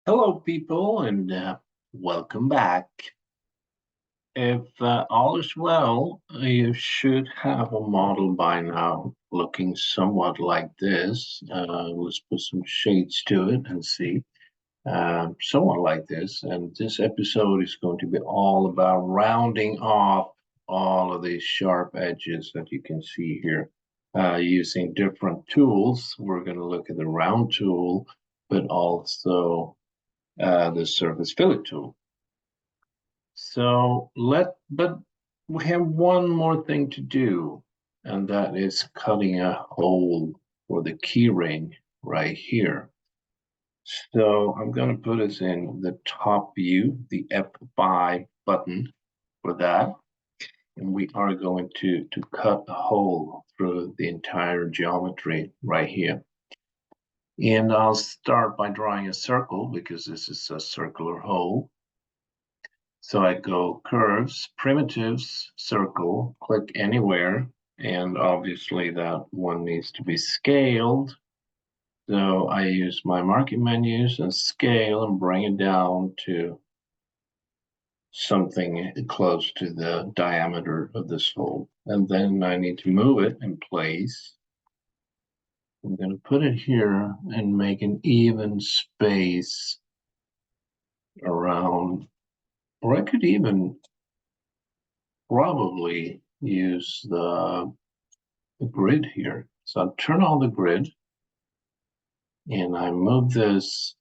Hello, people, and welcome back. If all is well, you should have a model by now looking somewhat like this. Let's put some shades to it and see. Somewhat like this. And this episode is going to be all about rounding off all of these sharp edges that you can see here. Using different tools, we're going to look at the round tool, but also the surface fillet tool. But we have one more thing to do, and that is cutting a hole for the key ring right here. So I'm going to put us in the top view, the F5 button for that. And we are going to cut a hole through the entire geometry right here. And I'll start by drawing a circle because this is a circular hole. So I go curves, primitives, circle, click anywhere, and obviously that one needs to be scaled. So I use my marking menus and scale and bring it down to something close to the diameter of this hole. And then I need to move it in place. I'm going to put it here and make an even space around, or I could even probably use the grid here. So I'll turn on the grid and I move this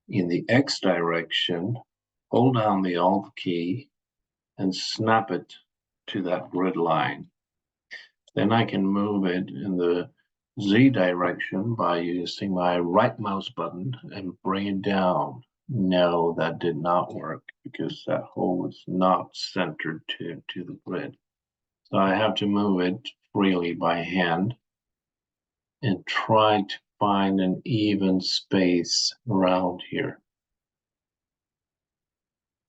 in the X direction, hold down the Alt key and snap it to that grid line. Then I can move it in the Z direction by using my right mouse button and bring it down. No, that did not work because that hole was not centered to the grid. So I have to move it freely by hand and try to find an even space around here.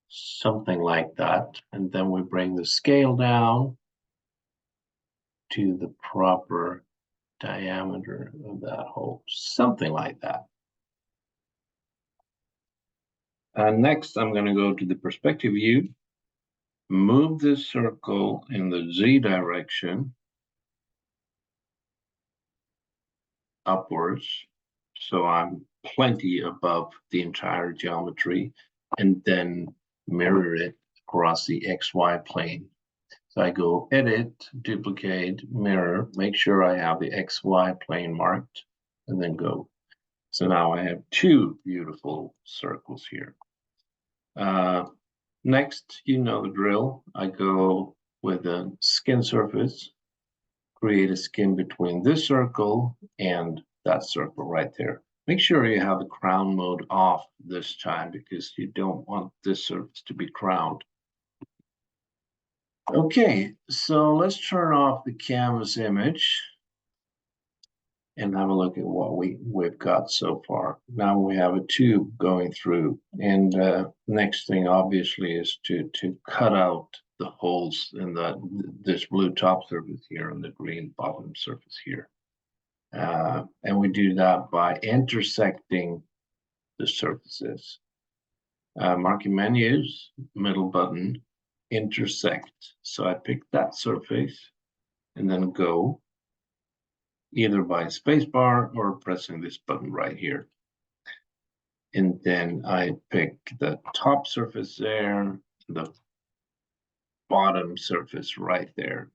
Something like that. And then we bring the scale down to the proper diameter of that hole. Something like that. Next, I'm going to go to the perspective view, move this circle in the Z direction upwards. So I'm plenty above the entire geometry, and then mirror it across the XY plane. So I go edit, duplicate, mirror, make sure I have the XY plane marked, and then go. So now I have two beautiful circles here. Next, you know the drill. I go with a skin surface, create a skin between this circle and that circle right there. Make sure you have the crown mode off this time because you don't want this surface to be crowned. Okay, so let's turn off the canvas image and have a look at what we've got so far. Now we have a tube going through, and next thing obviously is to cut out the holes in this blue top surface here and the green bottom surface here. And we do that by intersecting the surfaces. Marking menus, middle button, intersect. So I pick that surface and then go either by spacebar or pressing this button right here. And then I pick the top surface there, the bottom surface right there.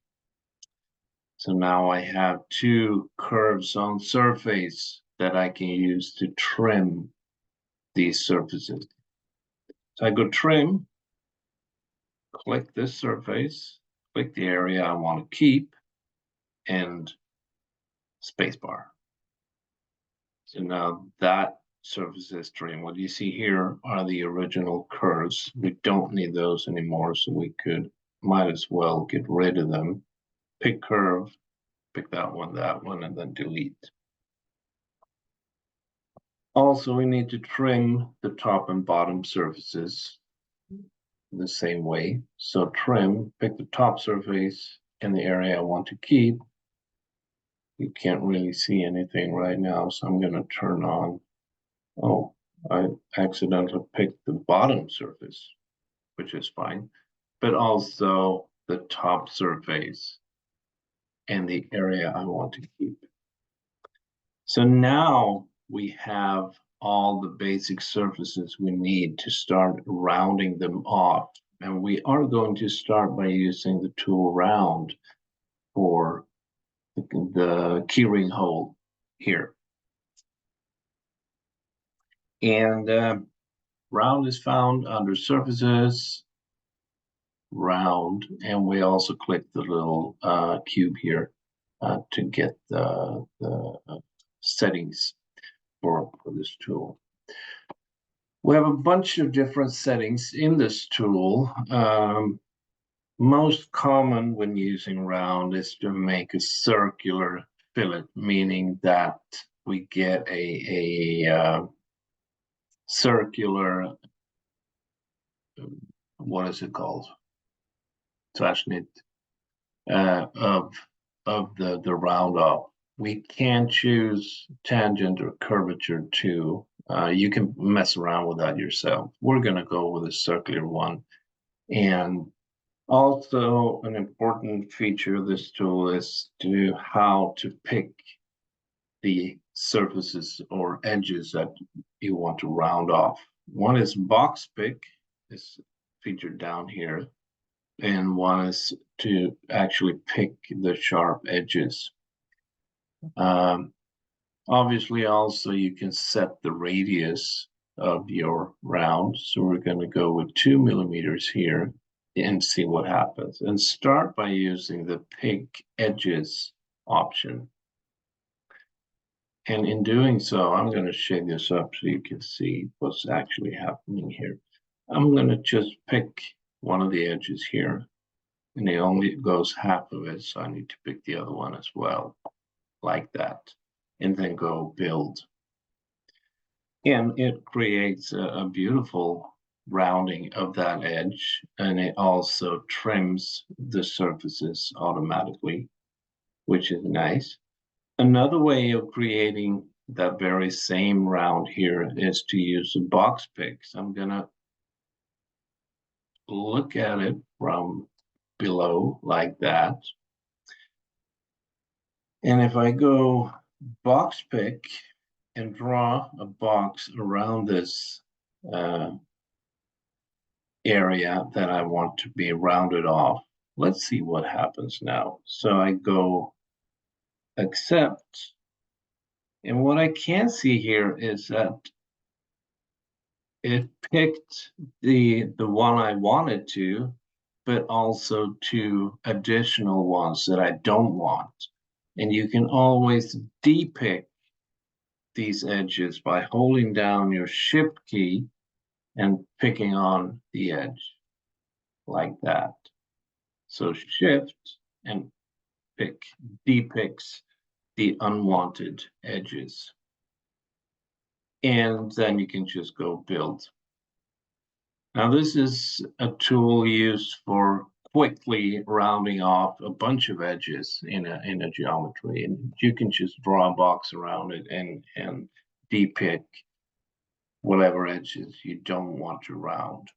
So now I have two curves on surface that I can use to trim these surfaces. So I go trim, click this surface, click the area I want to keep, and spacebar. So now that surface is trimmed. What you see here are the original curves. We don't need those anymore, so we might as well get rid of them. Pick curve, pick that one, and then delete. Also, we need to trim the top and bottom surfaces the same way. So trim, pick the top surface in the area I want to keep. You can't really see anything right now, so I'm going to turn on. Oh, I accidentally picked the bottom surface, which is fine, but also the top surface and the area I want to keep. So now we have all the basic surfaces we need to start rounding them off. And we are going to start by using the tool round for the keyring hole here. And round is found under surfaces, round, and we also click the little cube here to get the settings for this tool. We have a bunch of different settings in this tool. Most common when using round is to make a circular fillet, meaning that we get a circular, what is it called? Tvärsnitt of the round off. We can choose tangent or curvature too. You can mess around with that yourself. We're going to go with a circular one. And also an important feature of this tool is to how to pick the surfaces or edges that you want to round off. One is box pick, is featured down here, and one is to actually pick the sharp edges. Obviously, also you can set the radius of your round. So we're going to go with 2 millimeters here and see what happens. And start by using the pick edges option. And in doing so, I'm going to shade this up so you can see what's actually happening here. I'm going to just pick one of the edges here, and it only goes half of it, so I need to pick the other one as well, like that, and then go build. And it creates a beautiful rounding of that edge, and it also trims the surfaces automatically, which is nice. Another way of creating that very same round here is to use a box pick. So I'm gonna look at it from below like that. And if I go box pick and draw a box around this area that I want to be rounded off, let's see what happens now. So I go accept. And what I can see here is that it picked the one I wanted to, but also 2 additional ones that I don't want. And you can always depick these edges by holding down your shift key and picking on the edge like that. So shift and pick depicts the unwanted edges. And then you can just go build. Now this is a tool used for quickly rounding off a bunch of edges in a geometry, and you can just draw a box around it and depict whatever edges you don't want to round.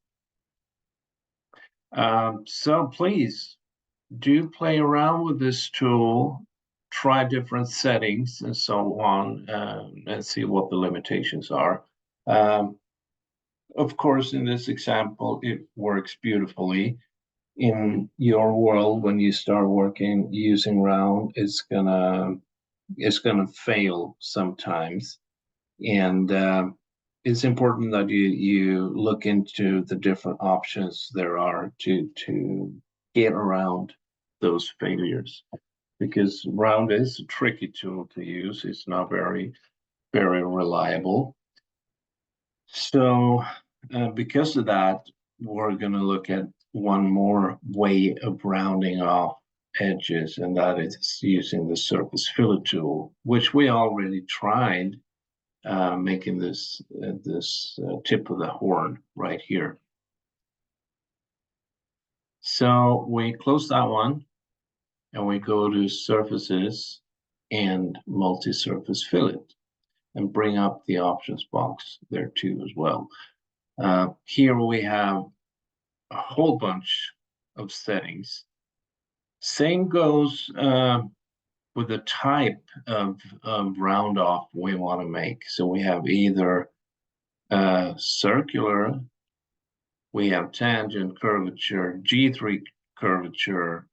So please do play around with this tool, try different settings and so on, and see what the limitations are. Of course, in this example, it works beautifully. In your world, when you start working using round, it's gonna fail sometimes, and it's important that you look into the different options there are to get around those failures, because round is a tricky tool to use. It's not very reliable. So because of that, we're going to look at one more way of rounding off edges, and that is using the surface fillet tool, which we already tried making this tip of the horn right here. So we close that one, and we go to surfaces and multi-surface fillet. and bring up the options box there too as well. Here we have a whole bunch of settings. Same goes with the type of round off we want to make. So we have either circular, we have tangent, curvature, G3 curvature,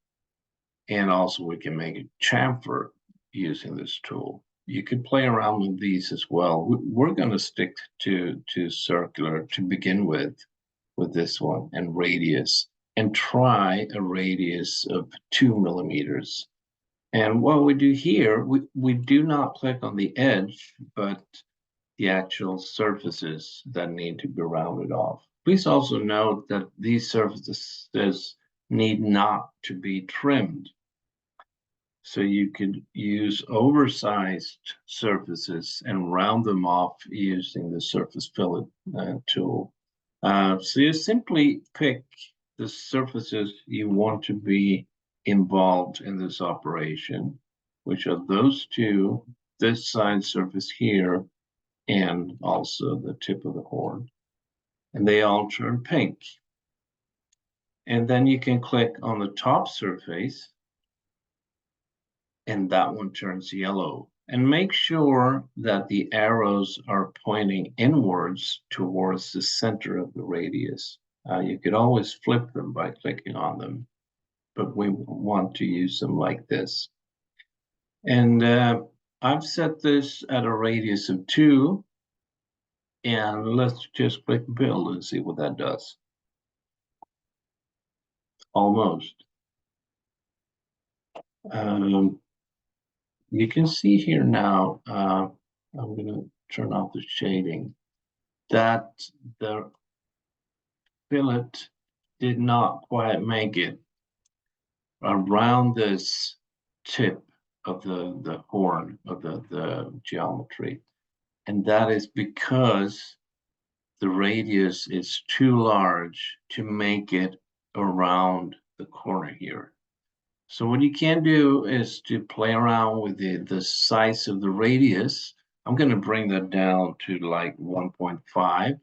and also we can make a chamfer using this tool. You could play around with these as well. We're going to stick to circular to begin with this one, and radius, and try a radius of 2 millimeters. And what we do here, we do not click on the edge, but the actual surfaces that need to be rounded off. Please also note that these surfaces need not to be trimmed. So you could use oversized surfaces and round them off using the surface fillet tool. So you simply pick the surfaces you want to be involved in this operation, which are those two, this side surface here, and also the tip of the horn. And they all turn pink. And then you can click on the top surface, and that one turns yellow. And make sure that the arrows are pointing inwards towards the center of the radius. You could always flip them by clicking on them, but we want to use them like this. And I've set this at a radius of 2, and let's just click build and see what that does. Almost. You can see here now, I'm going to turn off the shading, that the fillet did not quite make it around this tip of the horn of the geometry. And that is because the radius is too large to make it around the corner here. So what you can do is to play around with the size of the radius. I'm going to bring that down to like 1.5.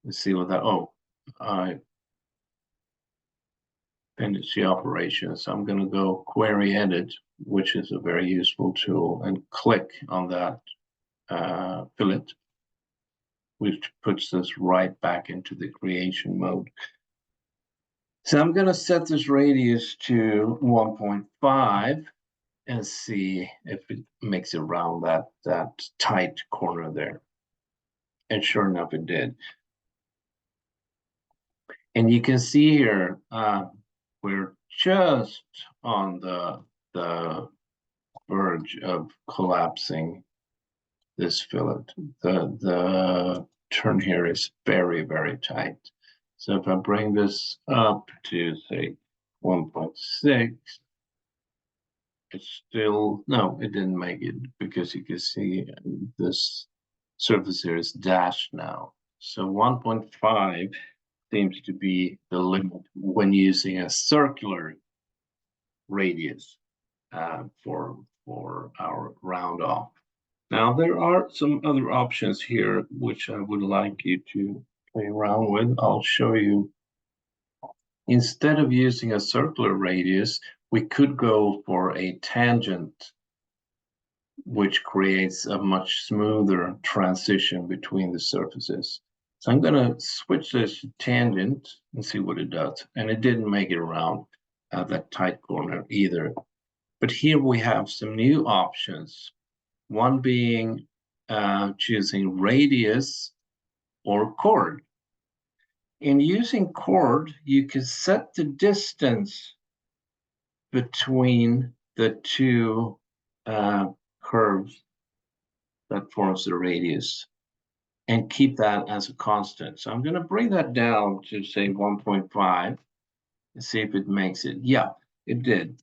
Let's see what that, I finished the operation. So I'm going to go query edit, which is a very useful tool, and click on that fillet, which puts this right back into the creation mode. So I'm going to set this radius to 1.5 and see if it makes it around that tight corner there. And sure enough, it did. And you can see here, we're just on the verge of collapsing this fillet. The turn here is very, very tight. So if I bring this up to say 1.6, it's still, no, it didn't make it, because you can see this surface here is dashed now. So 1.5 seems to be the limit when using a circular radius for our round off. Now there are some other options here which I would like you to play around with. I'll show you. Instead of using a circular radius, we could go for a tangent, which creates a much smoother transition between the surfaces. So I'm going to switch this to tangent and see what it does. And it didn't make it around that tight corner either. But here we have some new options. One being choosing radius or chord. In using chord, you can set the distance between the two curves that forms the radius and keep that as a constant. So I'm going to bring that down to say 1.5 and see if it makes it. Yeah, it did.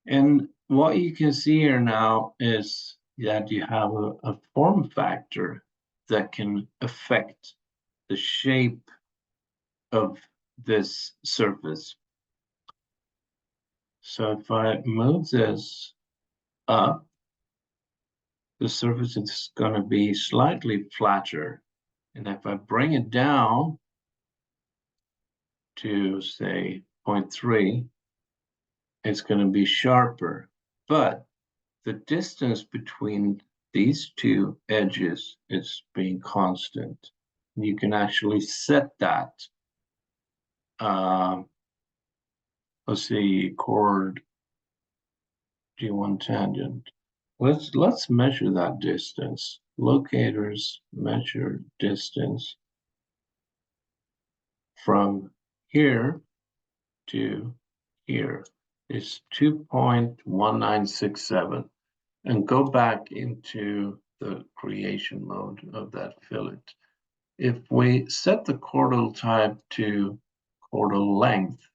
And what you can see here now is that you have a form factor that can affect the shape of this surface. So if I move this up, the surface is going to be slightly flatter. And if I bring it down to, say, 0.3, it's going to be sharper. But the distance between these two edges is being constant. You can actually set that. Let's see, chord G1 tangent. Let's measure that distance. Locators measure distance from here to here is 2.1967. And go back into the creation mode of that fillet. If we set the chordal type to chordal length,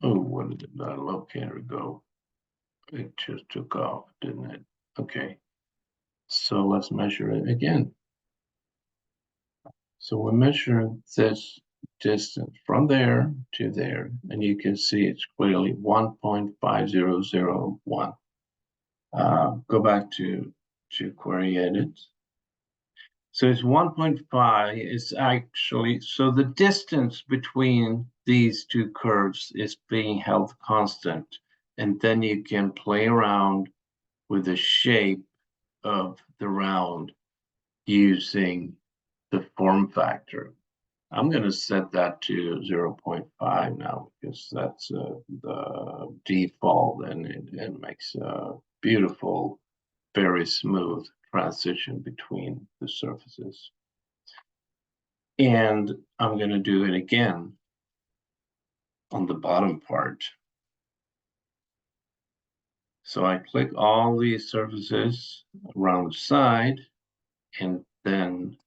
oh, where did that locator go? It just took off, didn't it? Okay, so let's measure it again. So we measure this distance from there to there, and you can see it's clearly 1.5001. Go back to query edit. So it's 1.5 is actually, so the distance between these two curves is being held constant. And then you can play around with the shape of the round using the form factor. I'm going to set that to 0.5 now because that's the default, and it makes a beautiful, very smooth transition between the surfaces. And I'm going to do it again on the bottom part. So I click all these surfaces around the side, and then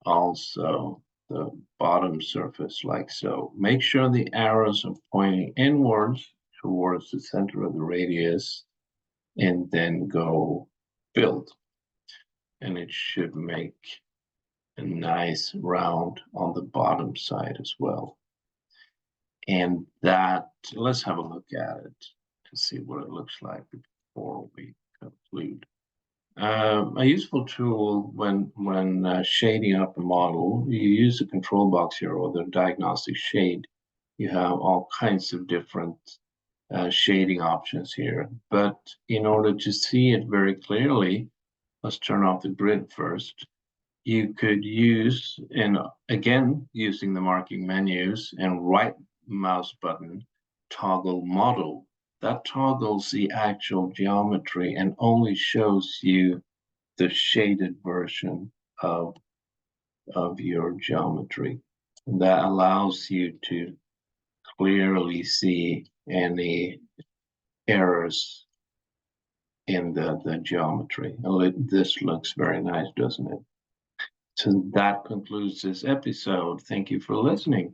also the bottom surface like so. Make sure the arrows are pointing inwards towards the center of the radius, and then go build. And it should make a nice round on the bottom side as well. And that, let's have a look at it to see what it looks like before we conclude. A useful tool when shading up a model, you use the control box here or the diagnostic shade. You have all kinds of different shading options here. But in order to see it very clearly, let's turn off the grid first. You could use, and again, using the marking menus and right mouse button, toggle model. That toggles the actual geometry and only shows you the shaded version of your geometry. And that allows you to clearly see any errors in the geometry. This looks very nice, doesn't it? So that concludes this episode. Thank you for listening.